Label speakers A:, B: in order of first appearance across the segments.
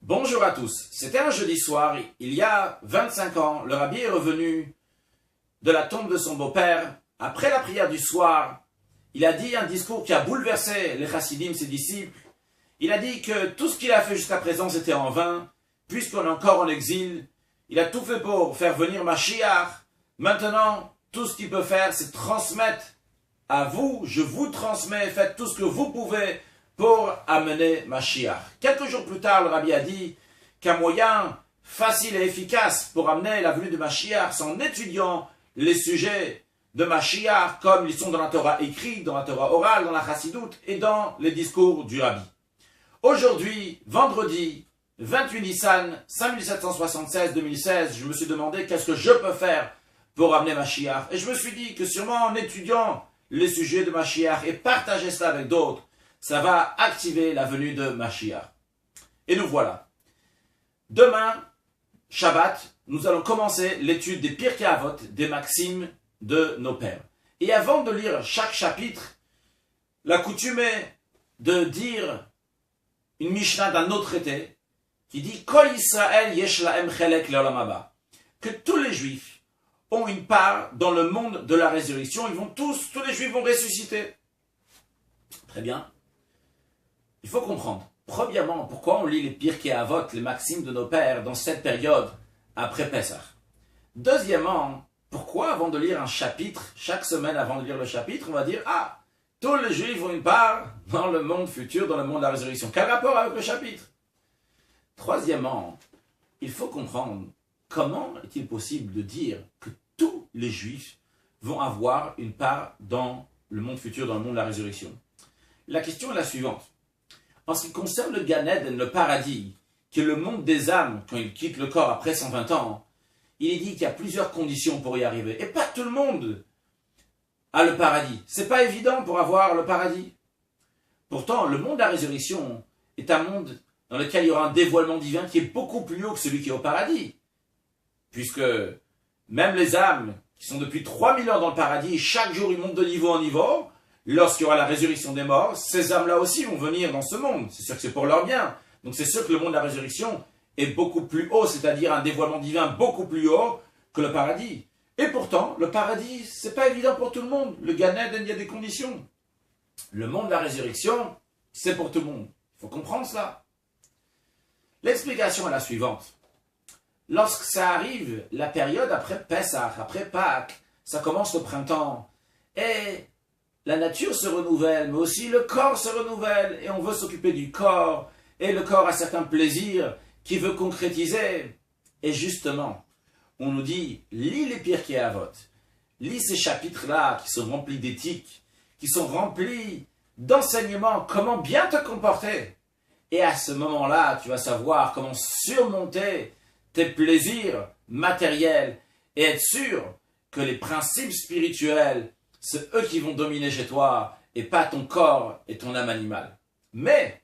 A: Bonjour à tous, c'était un jeudi soir, il y a 25 ans, le rabbi est revenu de la tombe de son beau-père. Après la prière du soir, il a dit un discours qui a bouleversé les chassidim, ses disciples. Il a dit que tout ce qu'il a fait jusqu'à présent c'était en vain, puisqu'on est encore en exil. Il a tout fait pour faire venir Mashiach. Maintenant, tout ce qu'il peut faire, c'est transmettre à vous, je vous transmets, faites tout ce que vous pouvez pour amener Mashiach. Quelques jours plus tard, le rabbi a dit qu'un moyen facile et efficace pour amener la venue de Mashiach, c'est en étudiant les sujets de Mashiach comme ils sont dans la Torah écrite, dans la Torah orale, dans la Chassidoute et dans les discours du rabbi. Aujourd'hui, vendredi 28 Nissan 5776-2016, je me suis demandé qu'est-ce que je peux faire pour amener Mashiach. Et je me suis dit que sûrement en étudiant les sujets de Mashiach et partager cela avec d'autres, ça va activer la venue de Mashiach. Et nous voilà. Demain, Shabbat, nous allons commencer l'étude des Pirkei Avot, des maximes de nos pères. Et avant de lire chaque chapitre, la coutume est de dire une Mishnah d'un autre traité qui dit Kol Yisrael yesh lahem chelek le'olam haba, que tous les Juifs ont une part dans le monde de la résurrection. Tous les Juifs vont ressusciter. Très bien. Il faut comprendre, premièrement, pourquoi on lit les Pirkei Avot, les maximes de nos pères, dans cette période après Pessah. Deuxièmement, pourquoi avant de lire un chapitre, chaque semaine avant de lire le chapitre, on va dire, tous les Juifs ont une part dans le monde futur, dans le monde de la résurrection. Quel rapport avec le chapitre? Troisièmement, il faut comprendre, comment est-il possible de dire que tous les Juifs vont avoir une part dans le monde futur, dans le monde de la résurrection? La question est la suivante. En ce qui concerne le Gan Eden, le paradis, qui est le monde des âmes quand ils quittent le corps après 120 ans, il est dit qu'il y a plusieurs conditions pour y arriver. Et pas tout le monde a le paradis. C'est pas évident pour avoir le paradis. Pourtant, le monde de la résurrection est un monde dans lequel il y aura un dévoilement divin qui est beaucoup plus haut que celui qui est au paradis. Puisque même les âmes qui sont depuis 3000 ans dans le paradis, chaque jour ils montent de niveau en niveau. Lorsqu'il y aura la résurrection des morts, ces âmes-là aussi vont venir dans ce monde. C'est sûr que c'est pour leur bien. Donc c'est sûr que le monde de la résurrection est beaucoup plus haut, c'est-à-dire un dévoilement divin beaucoup plus haut que le paradis. Et pourtant, le paradis, c'est pas évident pour tout le monde. Le Gan Eden, il y a des conditions. Le monde de la résurrection, c'est pour tout le monde. Il faut comprendre cela. L'explication est la suivante. Lorsque ça arrive, la période après Pessah, après Pâques, ça commence le printemps, et la nature se renouvelle, mais aussi le corps se renouvelle, et on veut s'occuper du corps, et le corps a certains plaisirs qu'il veut concrétiser. Et justement, on nous dit, lis les Pirkei Avot, lis ces chapitres-là qui sont remplis d'éthique, qui sont remplis d'enseignements, comment bien te comporter. Et à ce moment-là, tu vas savoir comment surmonter tes plaisirs matériels, et être sûr que les principes spirituels, c'est eux qui vont dominer chez toi, et pas ton corps et ton âme animale. Mais,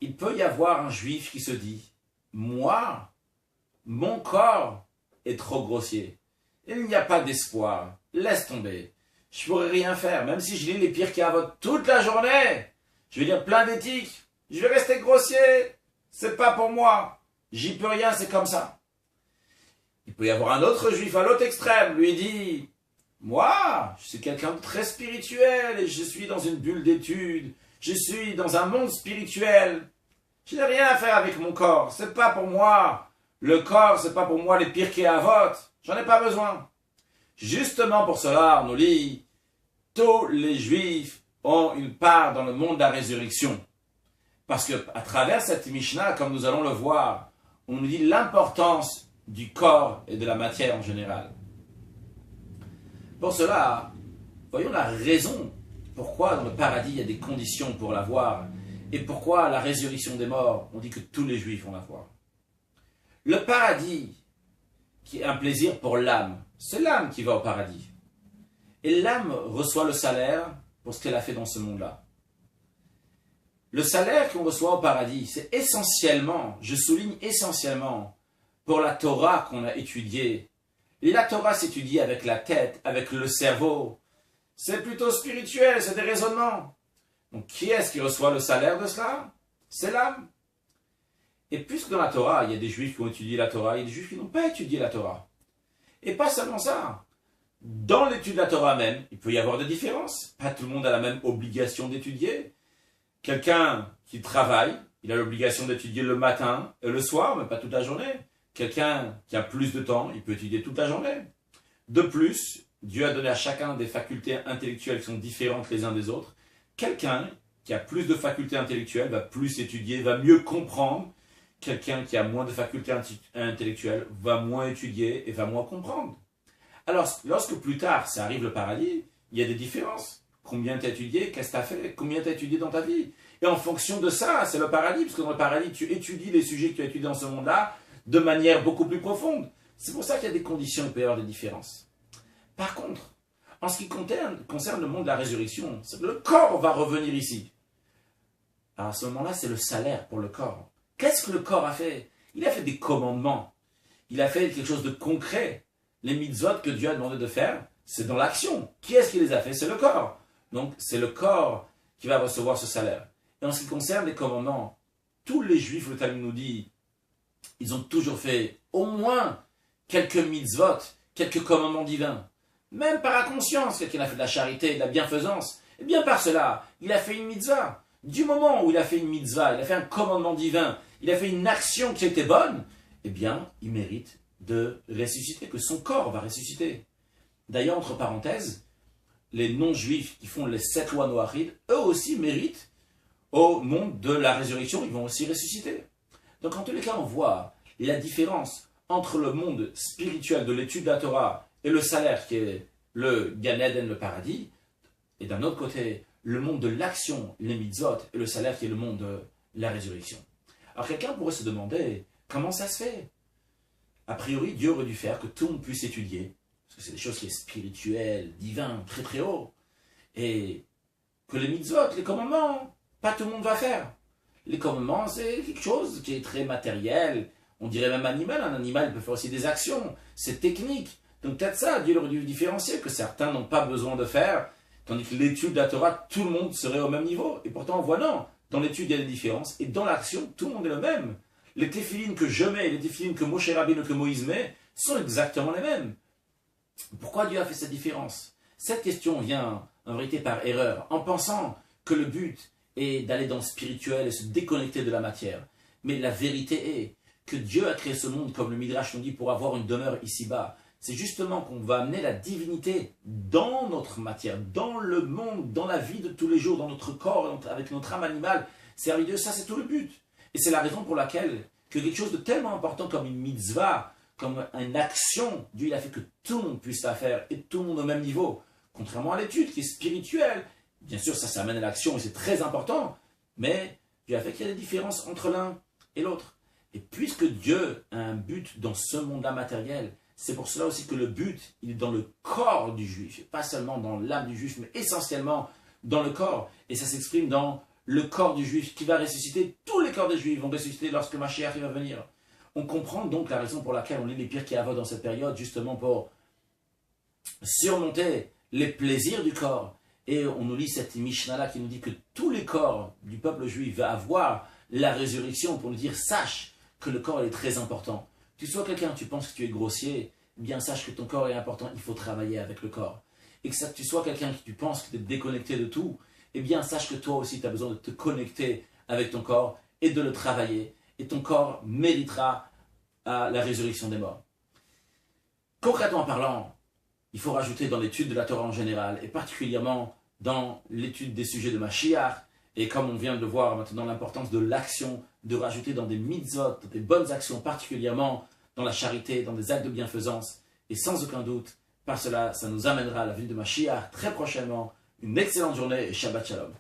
A: il peut y avoir un juif qui se dit, moi, mon corps est trop grossier. Il n'y a pas d'espoir. Laisse tomber. Je pourrais rien faire, même si je lis les Pirkei Avot toute la journée. Je vais lire plein d'éthiques. Je vais rester grossier. C'est pas pour moi. J'y peux rien, c'est comme ça. Il peut y avoir un autre juif à l'autre extrême, lui dit, moi, je suis quelqu'un de très spirituel et je suis dans une bulle d'études. Je suis dans un monde spirituel. Je n'ai rien à faire avec mon corps. C'est pas pour moi. Le corps, c'est pas pour moi les Pirkei Avot. J'en ai pas besoin. Justement pour cela, on nous lit, tous les Juifs ont une part dans le monde de la résurrection. Parce que à travers cette Mishnah, comme nous allons le voir, on nous dit l'importance du corps et de la matière en général. Pour cela, voyons la raison pourquoi dans le paradis il y a des conditions pour l'avoir et pourquoi la résurrection des morts, on dit que tous les Juifs vont l'avoir. Le paradis, qui est un plaisir pour l'âme, c'est l'âme qui va au paradis. Et l'âme reçoit le salaire pour ce qu'elle a fait dans ce monde-là. Le salaire qu'on reçoit au paradis, c'est essentiellement, je souligne essentiellement, pour la Torah qu'on a étudiée. Et la Torah s'étudie avec la tête, avec le cerveau. C'est plutôt spirituel, c'est des raisonnements. Donc qui est-ce qui reçoit le salaire de cela? C'est l'âme. Et puisque dans la Torah, il y a des juifs qui ont étudié la Torah, il y a des juifs qui n'ont pas étudié la Torah. Et pas seulement ça. Dans l'étude de la Torah même, il peut y avoir des différences. Pas tout le monde a la même obligation d'étudier. Quelqu'un qui travaille, il a l'obligation d'étudier le matin et le soir, mais pas toute la journée. Quelqu'un qui a plus de temps, il peut étudier toute la journée. De plus, Dieu a donné à chacun des facultés intellectuelles qui sont différentes les uns des autres. Quelqu'un qui a plus de facultés intellectuelles va plus étudier, va mieux comprendre. Quelqu'un qui a moins de facultés intellectuelles va moins étudier et va moins comprendre. Alors, lorsque plus tard, ça arrive le paradis, il y a des différences. Combien tu as étudié, qu'est-ce que tu as fait, combien tu as étudié dans ta vie. Et en fonction de ça, c'est le paradis, parce que dans le paradis, tu étudies les sujets que tu as étudiés dans ce monde-là de manière beaucoup plus profonde. C'est pour ça qu'il y a des conditions, il peut y avoir des différences. Par contre, en ce qui concerne le monde de la résurrection, c'est que le corps va revenir ici. Alors à ce moment-là, c'est le salaire pour le corps. Qu'est-ce que le corps a fait? Il a fait des commandements. Il a fait quelque chose de concret. Les mitzvot que Dieu a demandé de faire, c'est dans l'action. Qui est-ce qui les a fait? C'est le corps. Donc c'est le corps qui va recevoir ce salaire. Et en ce qui concerne les commandements, tous les juifs, le Talmud nous dit, ils ont toujours fait au moins quelques mitzvot, quelques commandements divins. Même par inconscience, quelqu'un a fait de la charité, de la bienfaisance. Et bien par cela, il a fait une mitzvah. Du moment où il a fait une mitzvah, il a fait un commandement divin, il a fait une action qui était bonne, eh bien, il mérite de ressusciter, que son corps va ressusciter. D'ailleurs, entre parenthèses, les non-juifs qui font les 7 lois noachides, eux aussi méritent, au monde de la résurrection, ils vont aussi ressusciter. Donc en tous les cas, on voit la différence entre le monde spirituel de l'étude de la Torah et le salaire qui est le Gan Eden, le paradis, et d'un autre côté, le monde de l'action, les mitzvot, et le salaire qui est le monde de la résurrection. Alors quelqu'un pourrait se demander, comment ça se fait? A priori, Dieu aurait dû faire que tout le monde puisse étudier, parce que c'est des choses qui sont spirituelles, divines, très très haut, et que les mitzvot, les commandements, pas tout le monde va faire. Les commandements, c'est quelque chose qui est très matériel, on dirait même animal, un animal peut faire aussi des actions, c'est technique. Donc peut-être ça, Dieu aurait dû différencier, que certains n'ont pas besoin de faire, tandis que l'étude de la Torah, tout le monde serait au même niveau. Et pourtant, on voit non, dans l'étude, il y a des différences, et dans l'action, tout le monde est le même. Les téphilines que je mets et les téphilines que Moshe Rabbeinu, que Moïse met, sont exactement les mêmes. Pourquoi Dieu a fait cette différence? Cette question vient, en vérité, par erreur, en pensant que le but est d'aller dans le spirituel et se déconnecter de la matière. Mais la vérité est que Dieu a créé ce monde, comme le Midrash nous dit, pour avoir une demeure ici-bas. C'est justement qu'on va amener la divinité dans notre matière, dans le monde, dans la vie de tous les jours, dans notre corps, avec notre âme animale. Servir Dieu, ça c'est tout le but. Et c'est la raison pour laquelle que quelque chose de tellement important comme une mitzvah, comme une action, Dieu il a fait que tout le monde puisse la faire et tout le monde au même niveau. Contrairement à l'étude qui est spirituelle. Bien sûr, ça amène à l'action et c'est très important. Mais Dieu a fait qu'il y a des différences entre l'un et l'autre. Et puisque Dieu a un but dans ce monde-là matériel, c'est pour cela aussi que le but, il est dans le corps du juif. Pas seulement dans l'âme du juif, mais essentiellement dans le corps. Et ça s'exprime dans le corps du juif qui va ressusciter. Tous les corps des juifs vont ressusciter lorsque Mashiach va venir. On comprend donc la raison pour laquelle on lit les Pirkei Avot dans cette période, justement pour surmonter les plaisirs du corps. Et on nous lit cette Mishnah-là qui nous dit que tous les corps du peuple juif vont avoir la résurrection pour nous dire, sache que le corps est très important. Tu sois quelqu'un, tu penses que tu es grossier, eh bien sache que ton corps est important, il faut travailler avec le corps. Et que tu sois quelqu'un qui tu penses que tu es déconnecté de tout, eh bien sache que toi aussi tu as besoin de te connecter avec ton corps et de le travailler. Et ton corps méritera à la résurrection des morts. Concrètement parlant, il faut rajouter dans l'étude de la Torah en général, et particulièrement dans l'étude des sujets de Mashiach, et comme on vient de le voir maintenant l'importance de l'action, de rajouter dans des mitzvot, dans des bonnes actions, particulièrement dans la charité, dans des actes de bienfaisance, et sans aucun doute, par cela, ça nous amènera à la venue de Mashiach très prochainement. Une excellente journée et Shabbat Shalom.